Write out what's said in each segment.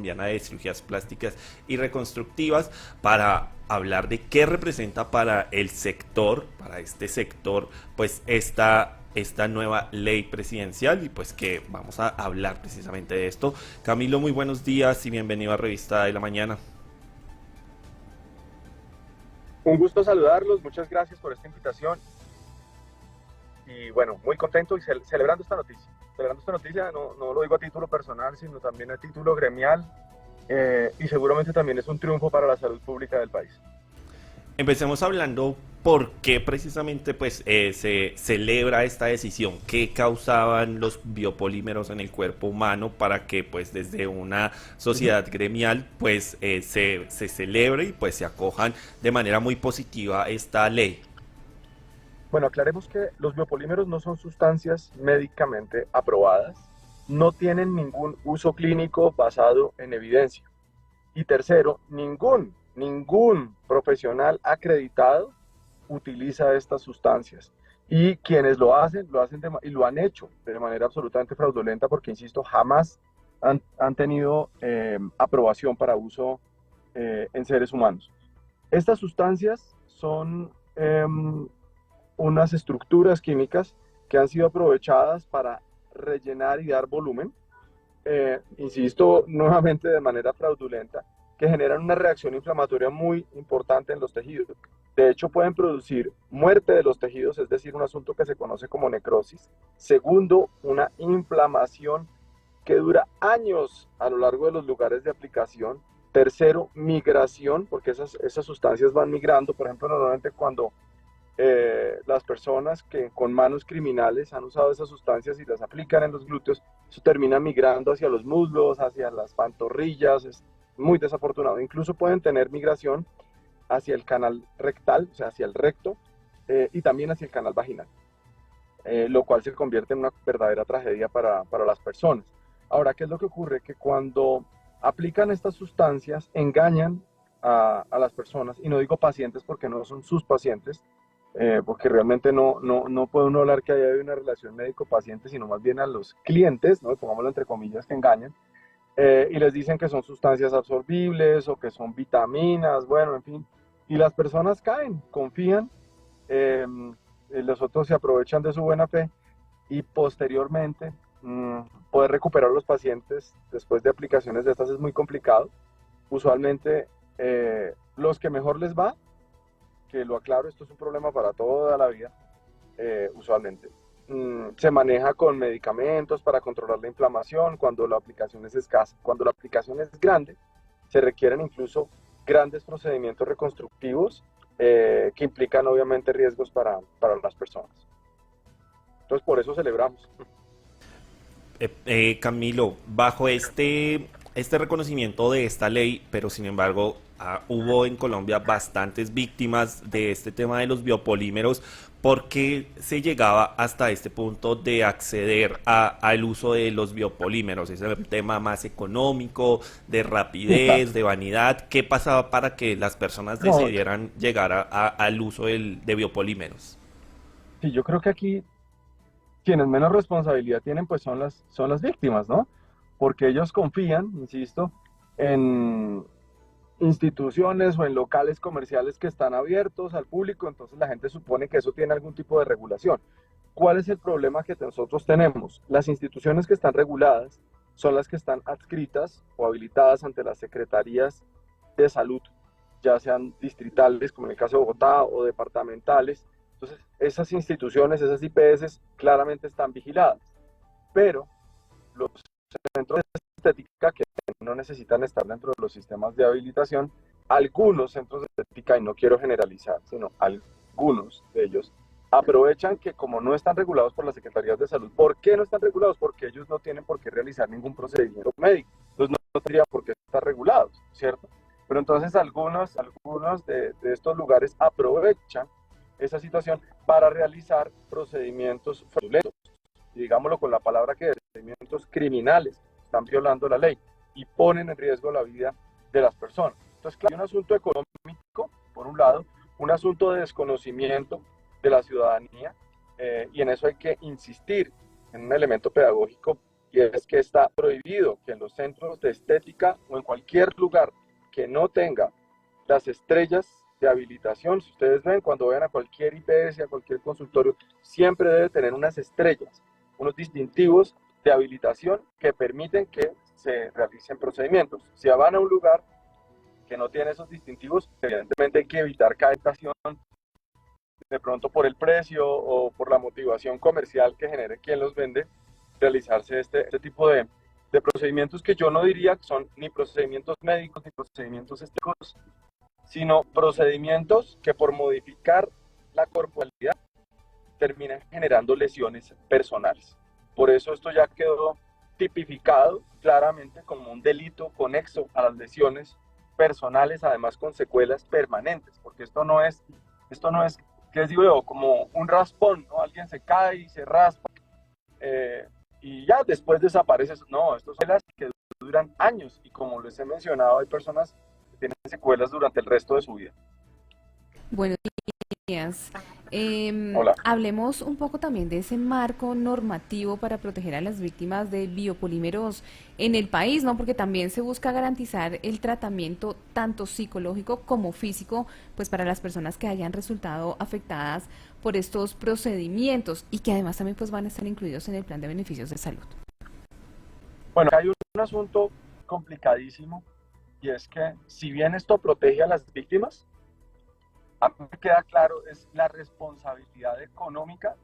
Colombiana de Cirugías Plásticas y Reconstructivas, para hablar de qué representa para el sector, para este sector, pues esta nueva ley presidencial, y pues que vamos a hablar precisamente de esto. Camilo, muy buenos días y bienvenido a Revista de la Mañana. Un gusto saludarlos, muchas gracias por esta invitación y bueno, muy contento y celebrando esta noticia. Celebrando esta noticia no lo digo a título personal, sino también a título gremial y seguramente también es un triunfo para la salud pública del país. Empecemos hablando por qué precisamente pues se celebra esta decisión, qué causaban los biopolímeros en el cuerpo humano para que pues desde una sociedad gremial pues se celebre y pues se acojan de manera muy positiva esta ley. Bueno, aclaremos que los biopolímeros no son sustancias médicamente aprobadas, no tienen ningún uso clínico basado en evidencia. Y tercero, ningún profesional acreditado utiliza estas sustancias. Y quienes y lo han hecho de manera absolutamente fraudulenta porque, insisto, jamás han tenido aprobación para uso en seres humanos. Estas sustancias son unas estructuras químicas que han sido aprovechadas para rellenar y dar volumen, insisto, nuevamente de manera fraudulenta, que generan una reacción inflamatoria muy importante en los tejidos. De hecho, pueden producir muerte de los tejidos, es decir, un asunto que se conoce como necrosis. Segundo, una inflamación que dura años a lo largo de los lugares de aplicación. Tercero, migración, porque esas sustancias van migrando. Por ejemplo, normalmente cuando las personas que con manos criminales han usado esas sustancias y las aplican en los glúteos, eso termina migrando hacia los muslos, hacia las pantorrillas, es muy desafortunado. Incluso pueden tener migración hacia el canal rectal, o sea, hacia el recto, y también hacia el canal vaginal, lo cual se convierte en una verdadera tragedia para las personas. Ahora, ¿qué es lo que ocurre? Que cuando aplican estas sustancias, engañan a las personas, y no digo pacientes porque no son sus pacientes, porque realmente no puede uno hablar que haya una relación médico-paciente, sino más bien a los clientes, ¿no? Pongámoslo entre comillas, que engañan, y les dicen que son sustancias absorbibles o que son vitaminas, bueno, en fin, y las personas caen, confían, los otros se aprovechan de su buena fe y posteriormente poder recuperar a los pacientes después de aplicaciones de estas es muy complicado. Usualmente los que mejor les va, que lo aclaro, esto es un problema para toda la vida, usualmente. Se maneja con medicamentos para controlar la inflamación cuando la aplicación es escasa. Cuando la aplicación es grande, se requieren incluso grandes procedimientos reconstructivos que implican obviamente riesgos para las personas. Entonces por eso celebramos. Camilo, bajo este reconocimiento de esta ley, pero sin embargo hubo en Colombia bastantes víctimas de este tema de los biopolímeros. ¿Por qué se llegaba hasta este punto de acceder al uso de los biopolímeros? ¿Es el tema más económico, de rapidez, de vanidad? ¿Qué pasaba para que las personas decidieran llegar al uso de biopolímeros? Sí, yo creo que aquí quienes menos responsabilidad tienen pues son las víctimas, ¿no? Porque ellos confían, insisto, en instituciones o en locales comerciales que están abiertos al público, entonces la gente supone que eso tiene algún tipo de regulación. ¿Cuál es el problema que nosotros tenemos? Las instituciones que están reguladas son las que están adscritas o habilitadas ante las secretarías de salud, ya sean distritales, como en el caso de Bogotá, o departamentales. Entonces, esas instituciones, esas IPS, claramente están vigiladas, pero los centros de estética que no necesitan estar dentro de los sistemas de habilitación, algunos centros de estética, y no quiero generalizar, sino algunos de ellos, aprovechan que como no están regulados por las secretarías de salud. ¿Por qué no están regulados? Porque ellos no tienen por qué realizar ningún procedimiento médico, entonces no tendrían por qué estar regulados, ¿cierto? Pero entonces algunos de estos lugares aprovechan esa situación para realizar procedimientos fraudulentos, y digámoslo con la palabra que es, procedimientos criminales, están violando la ley y ponen en riesgo la vida de las personas. Entonces, claro, hay un asunto económico, por un lado, un asunto de desconocimiento de la ciudadanía, y en eso hay que insistir en un elemento pedagógico, y es que está prohibido que en los centros de estética o en cualquier lugar que no tenga las estrellas de habilitación, si ustedes ven, cuando vayan a cualquier IPS, a cualquier consultorio, siempre debe tener unas estrellas, unos distintivos de habilitación que permiten que se realicen procedimientos. Si van a un lugar que no tiene esos distintivos, evidentemente hay que evitar cada estación, de pronto por el precio o por la motivación comercial que genere quien los vende, realizarse este tipo de procedimientos que yo no diría que son ni procedimientos médicos ni procedimientos estéticos, sino procedimientos que por modificar la corporalidad terminan generando lesiones personales. Por eso esto ya quedó tipificado claramente como un delito conexo a las lesiones personales, además con secuelas permanentes, porque esto no es, ¿qué les digo yo? Como un raspón, ¿no? Alguien se cae y se raspa y ya después desaparece. No, estos son las que duran años y como les he mencionado, hay personas que tienen secuelas durante el resto de su vida. Buenos días. Hola. Hablemos un poco también de ese marco normativo para proteger a las víctimas de biopolímeros en el país, ¿no? Porque también se busca garantizar el tratamiento tanto psicológico como físico, pues para las personas que hayan resultado afectadas por estos procedimientos y que además también pues van a estar incluidos en el plan de beneficios de salud. Bueno, hay un asunto complicadísimo y es que si bien esto protege a las víctimas, a mí me queda claro es la responsabilidad económica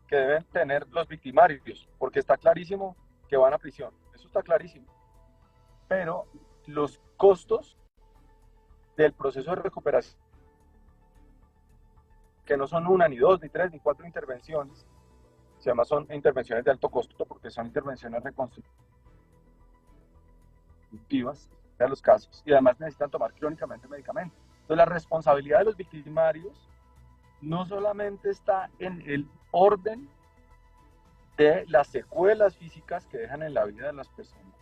que deben tener los victimarios, porque está clarísimo que van a prisión, eso está clarísimo, pero los costos del proceso de recuperación, que no son una, ni dos, ni tres, ni cuatro intervenciones, se llama son intervenciones de alto costo, porque son intervenciones reconstructivas de los casos, y además necesitan tomar crónicamente medicamentos. Entonces, la responsabilidad de los victimarios no solamente está en el orden de las secuelas físicas que dejan en la vida de las personas,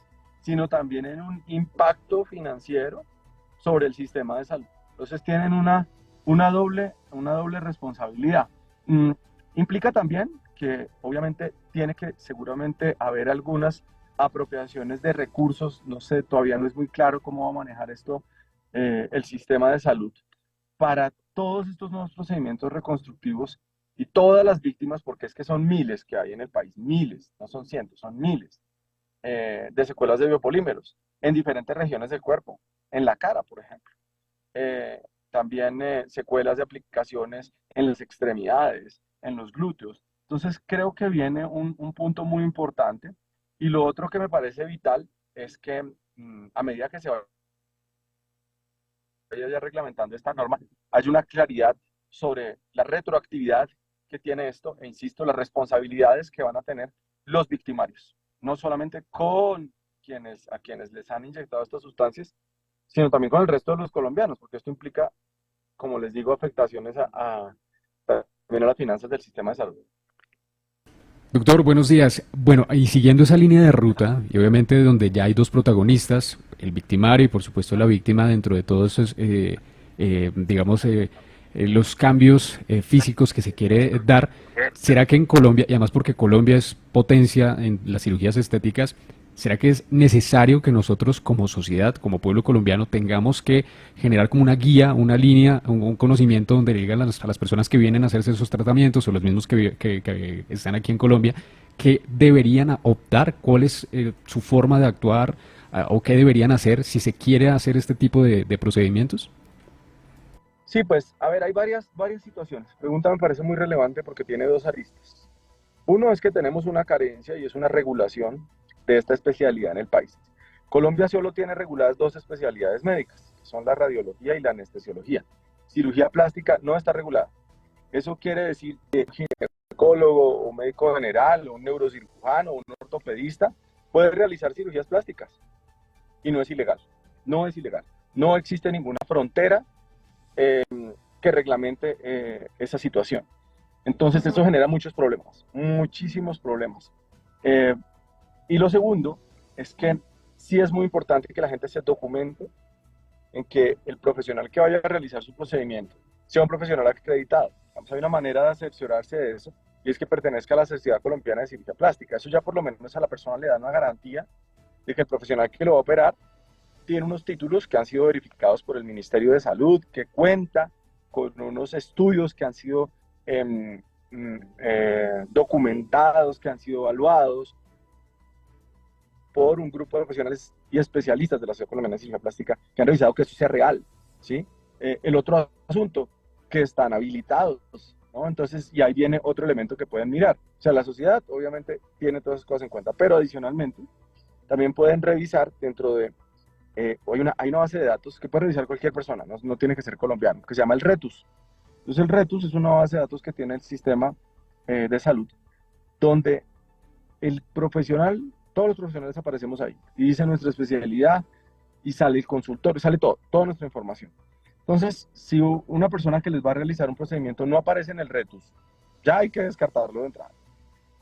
sino también en un impacto financiero sobre el sistema de salud. Entonces tienen una doble responsabilidad. Implica también que obviamente tiene que seguramente haber algunas apropiaciones de recursos, no sé, todavía no es muy claro cómo va a manejar esto el sistema de salud para todos estos nuevos procedimientos reconstructivos y todas las víctimas, porque es que son miles que hay en el país, miles, no son cientos, son miles de secuelas de biopolímeros en diferentes regiones del cuerpo, en la cara, por ejemplo. También secuelas de aplicaciones en las extremidades, en los glúteos. Entonces creo que viene un punto muy importante y lo otro que me parece vital es que a medida que se vaya ya reglamentando esta norma, hay una claridad sobre la retroactividad que tiene esto e insisto, las responsabilidades que van a tener los victimarios, no solamente con a quienes les han inyectado estas sustancias, sino también con el resto de los colombianos, porque esto implica, como les digo, afectaciones también a las finanzas del sistema de salud. Doctor, buenos días. Bueno, y siguiendo esa línea de ruta, y obviamente donde ya hay dos protagonistas, el victimario y por supuesto la víctima dentro de todos esos, los cambios físicos que se quiere dar, ¿será que en Colombia, y además porque Colombia es potencia en las cirugías estéticas, ¿será que es necesario que nosotros como sociedad, como pueblo colombiano, tengamos que generar como una guía, una línea, un conocimiento donde digan a las personas que vienen a hacerse esos tratamientos o los mismos que están aquí en Colombia, que deberían optar, cuál es su forma de actuar o qué deberían hacer si se quiere hacer este tipo de procedimientos? Sí, pues, a ver, hay varias situaciones. La pregunta me parece muy relevante porque tiene dos aristas. Uno es que tenemos una carencia y es una regulación de esta especialidad en el país. Colombia solo tiene reguladas dos especialidades médicas, que son la radiología y la anestesiología. Cirugía plástica no está regulada. Eso quiere decir que un ginecólogo, o un médico general, o un neurocirujano, o un ortopedista puede realizar cirugías plásticas y no es ilegal. No es ilegal. No existe ninguna frontera que reglamente esa situación. Entonces eso genera muchos problemas, muchísimos problemas. Y lo segundo es que sí es muy importante que la gente se documente en que el profesional que vaya a realizar su procedimiento sea un profesional acreditado. Hay una manera de cerciorarse de eso y es que pertenezca a la Sociedad Colombiana de Cirugía Plástica. Eso ya por lo menos a la persona le da una garantía de que el profesional que lo va a operar tiene unos títulos que han sido verificados por el Ministerio de Salud, que cuenta con unos estudios que han sido documentados, que han sido evaluados por un grupo de profesionales y especialistas de la Sociedad Colombiana de Cirugía Plástica que han revisado que eso sea real, ¿sí? El otro asunto, que están habilitados, ¿no? Entonces, y ahí viene otro elemento que pueden mirar. O sea, la sociedad obviamente tiene todas esas cosas en cuenta, pero adicionalmente también pueden revisar dentro de, hay una base de datos que puede revisar cualquier persona, no tiene que ser colombiano, que se llama el RETUS. Entonces el RETUS es una base de datos que tiene el sistema de salud, donde el profesional, todos los profesionales aparecemos ahí, y dice nuestra especialidad, y sale el consultor, sale toda nuestra información. Entonces, si una persona que les va a realizar un procedimiento no aparece en el RETUS, ya hay que descartarlo de entrada.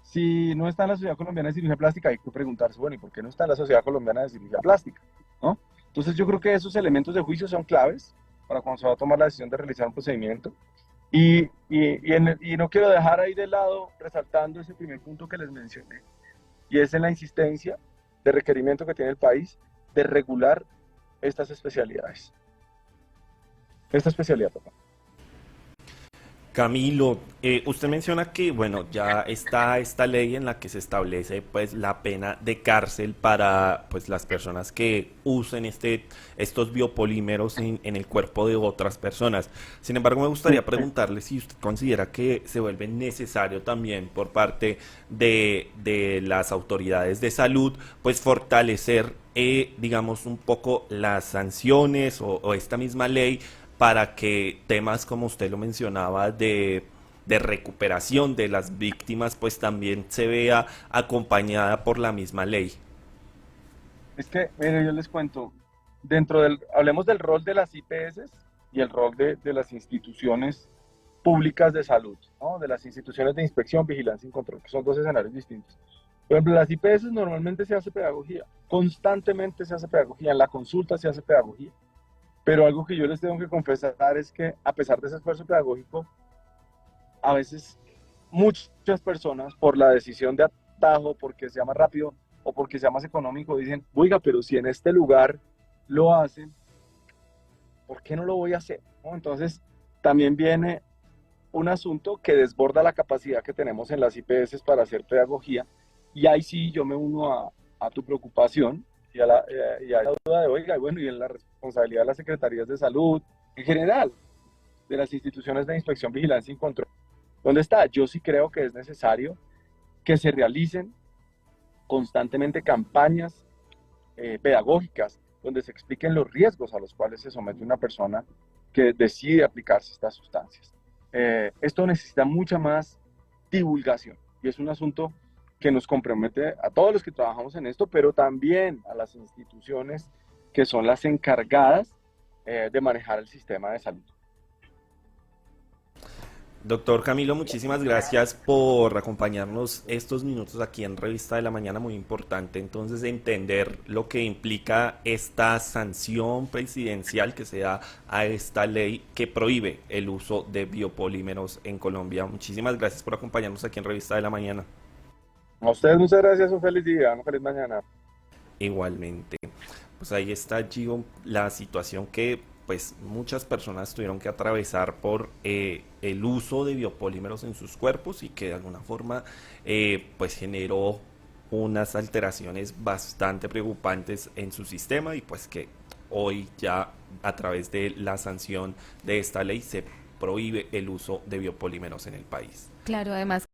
Si no está en la Sociedad Colombiana de Cirugía Plástica, hay que preguntarse, bueno, ¿y por qué no está en la Sociedad Colombiana de Cirugía Plástica? ¿No? Entonces yo creo que esos elementos de juicio son claves para cuando se va a tomar la decisión de realizar un procedimiento. Y no quiero dejar ahí de lado, resaltando ese primer punto que les mencioné, y es en la insistencia de requerimiento que tiene el país de regular estas especialidades. Esta especialidad, perdón. Camilo, usted menciona que, bueno, ya está esta ley en la que se establece, pues, la pena de cárcel para, pues, las personas que usen estos biopolímeros en el cuerpo de otras personas. Sin embargo, me gustaría preguntarle si usted considera que se vuelve necesario también por parte de las autoridades de salud, pues, fortalecer, digamos, un poco las sanciones o esta misma ley, para que temas como usted lo mencionaba de recuperación de las víctimas pues también se vea acompañada por la misma ley. Es que, mire, yo les cuento, hablemos del rol de las IPS y el rol de las instituciones públicas de salud, ¿no? De las instituciones de inspección, vigilancia y control, que son dos escenarios distintos. Por ejemplo, en las IPS normalmente se hace pedagogía, constantemente se hace pedagogía, en la consulta se hace pedagogía. Pero algo que yo les tengo que confesar es que a pesar de ese esfuerzo pedagógico, a veces muchas personas por la decisión de atajo, porque sea más rápido o porque sea más económico, dicen, oiga, pero si en este lugar lo hacen, ¿por qué no lo voy a hacer? ¿No? Entonces también viene un asunto que desborda la capacidad que tenemos en las IPS para hacer pedagogía, y ahí sí yo me uno a tu preocupación y a la duda de, oiga, y bueno, y en la responsabilidad de las secretarías de salud, en general, de las instituciones de inspección, vigilancia y control. ¿Dónde está? Yo sí creo que es necesario que se realicen constantemente campañas pedagógicas donde se expliquen los riesgos a los cuales se somete una persona que decide aplicarse estas sustancias. Esto necesita mucha más divulgación y es un asunto que nos compromete a todos los que trabajamos en esto, pero también a las instituciones que son las encargadas de manejar el sistema de salud. Doctor Camilo, muchísimas gracias por acompañarnos estos minutos aquí en Revista de la Mañana, muy importante entonces entender lo que implica esta sanción presidencial que se da a esta ley que prohíbe el uso de biopolímeros en Colombia. Muchísimas gracias por acompañarnos aquí en Revista de la Mañana. A ustedes muchas gracias, un feliz día, una feliz mañana. Igualmente. Pues ahí está, Gio, la situación que pues muchas personas tuvieron que atravesar por el uso de biopolímeros en sus cuerpos y que de alguna forma pues generó unas alteraciones bastante preocupantes en su sistema y pues que hoy ya a través de la sanción de esta ley se prohíbe el uso de biopolímeros en el país. Claro, además